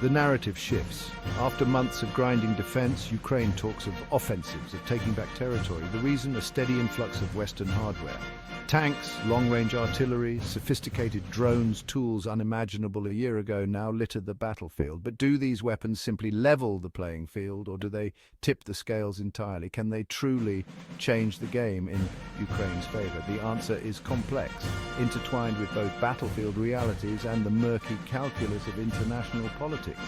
The narrative shifts. After months of grinding defense, Ukraine talks of offensives, of taking back territory. The reason? A steady influx of Western hardware. Tanks, long-range artillery, sophisticated drones, tools unimaginable a year ago now litter the battlefield. But do these weapons simply level the playing field, or do they tip the scales entirely? Can they truly change the game in Ukraine's favor? The answer is complex, intertwined with both battlefield realities and the murky calculus of international politics.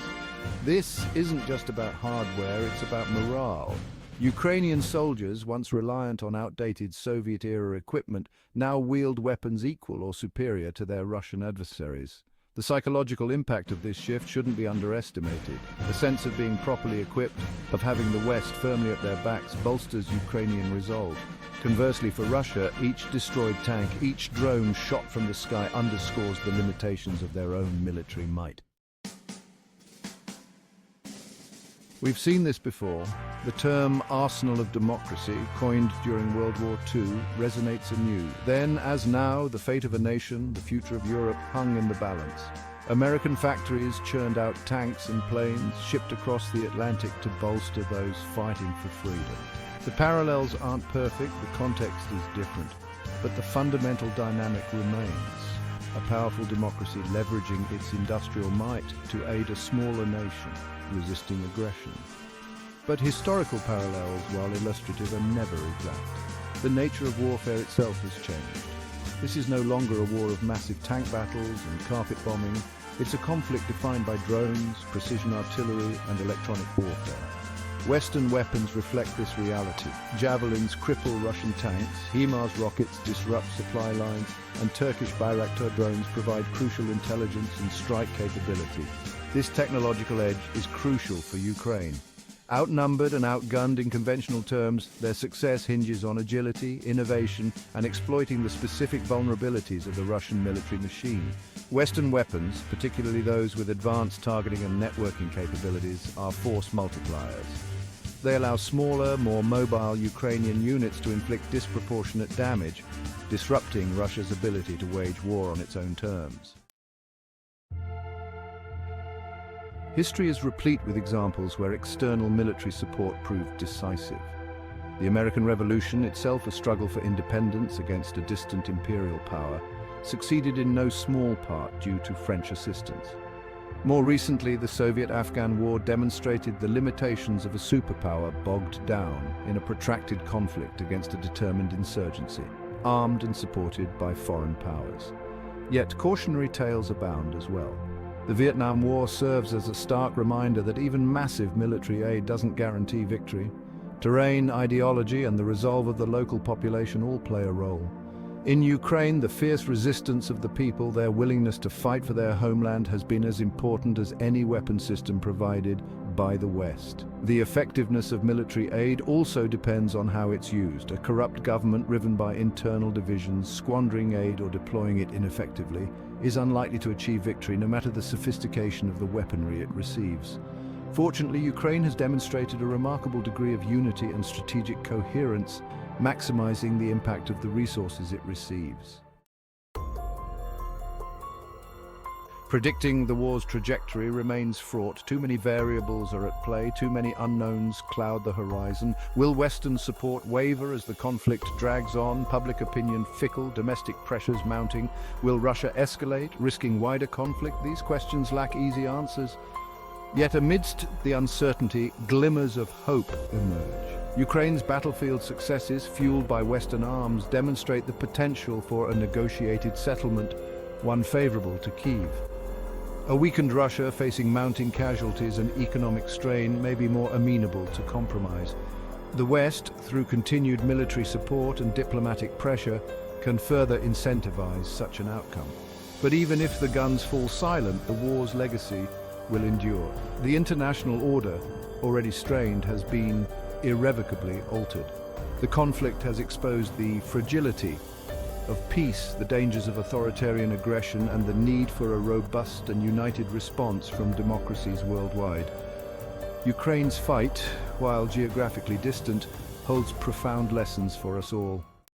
This isn't just about hardware, it's about morale. Ukrainian soldiers, once reliant on outdated Soviet-era equipment, now wield weapons equal or superior to their Russian adversaries. The psychological impact of this shift shouldn't be underestimated. The sense of being properly equipped, of having the West firmly at their backs, bolsters Ukrainian resolve. Conversely, for Russia, each destroyed tank, each drone shot from the sky underscores the limitations of their own military might. We've seen this before. The term arsenal of democracy, coined during World War II, resonates anew. Then, as now, the fate of a nation, the future of Europe, hung in the balance. American factories churned out tanks and planes, shipped across the Atlantic to bolster those fighting for freedom. The parallels aren't perfect, the context is different, but the fundamental dynamic remains. A powerful democracy leveraging its industrial might to aid a smaller nation, resisting aggression. But historical parallels, while illustrative, are never exact. The nature of warfare itself has changed. This is no longer a war of massive tank battles and carpet bombing. It's a conflict defined by drones, precision artillery, and electronic warfare. Western weapons reflect this reality. Javelins cripple Russian tanks, HIMARS rockets disrupt supply lines, and Turkish Bayraktar drones provide crucial intelligence and strike capability. This technological edge is crucial for Ukraine. Outnumbered and outgunned in conventional terms, their success hinges on agility, innovation, and exploiting the specific vulnerabilities of the Russian military machine. Western weapons, particularly those with advanced targeting and networking capabilities, are force multipliers. They allow smaller, more mobile Ukrainian units to inflict disproportionate damage, disrupting Russia's ability to wage war on its own terms. History is replete with examples where external military support proved decisive. The American Revolution, itself a struggle for independence against a distant imperial power, succeeded in no small part due to French assistance. More recently, the Soviet-Afghan War demonstrated the limitations of a superpower bogged down in a protracted conflict against a determined insurgency, armed and supported by foreign powers. Yet cautionary tales abound as well. The Vietnam War serves as a stark reminder that even massive military aid doesn't guarantee victory. Terrain, ideology, and the resolve of the local population all play a role. In Ukraine, the fierce resistance of the people, their willingness to fight for their homeland, has been as important as any weapon system provided by the West. The effectiveness of military aid also depends on how it's used. A corrupt government driven by internal divisions, squandering aid or deploying it ineffectively, is unlikely to achieve victory no matter the sophistication of the weaponry it receives. Fortunately, Ukraine has demonstrated a remarkable degree of unity and strategic coherence, maximizing the impact of the resources it receives. Predicting the war's trajectory remains fraught. Too many variables are at play, too many unknowns cloud the horizon. Will Western support waver as the conflict drags on, public opinion fickle, domestic pressures mounting? Will Russia escalate, risking wider conflict? These questions lack easy answers. Yet amidst the uncertainty, glimmers of hope emerge. Ukraine's battlefield successes, fueled by Western arms, demonstrate the potential for a negotiated settlement, one favorable to Kyiv. A weakened Russia, facing mounting casualties and economic strain, may be more amenable to compromise. The West, through continued military support and diplomatic pressure, can further incentivize such an outcome. But even if the guns fall silent, the war's legacy will endure. The international order, already strained, has been irrevocably altered. The conflict has exposed the fragility of peace, the dangers of authoritarian aggression, and the need for a robust and united response from democracies worldwide. Ukraine's fight, while geographically distant, holds profound lessons for us all.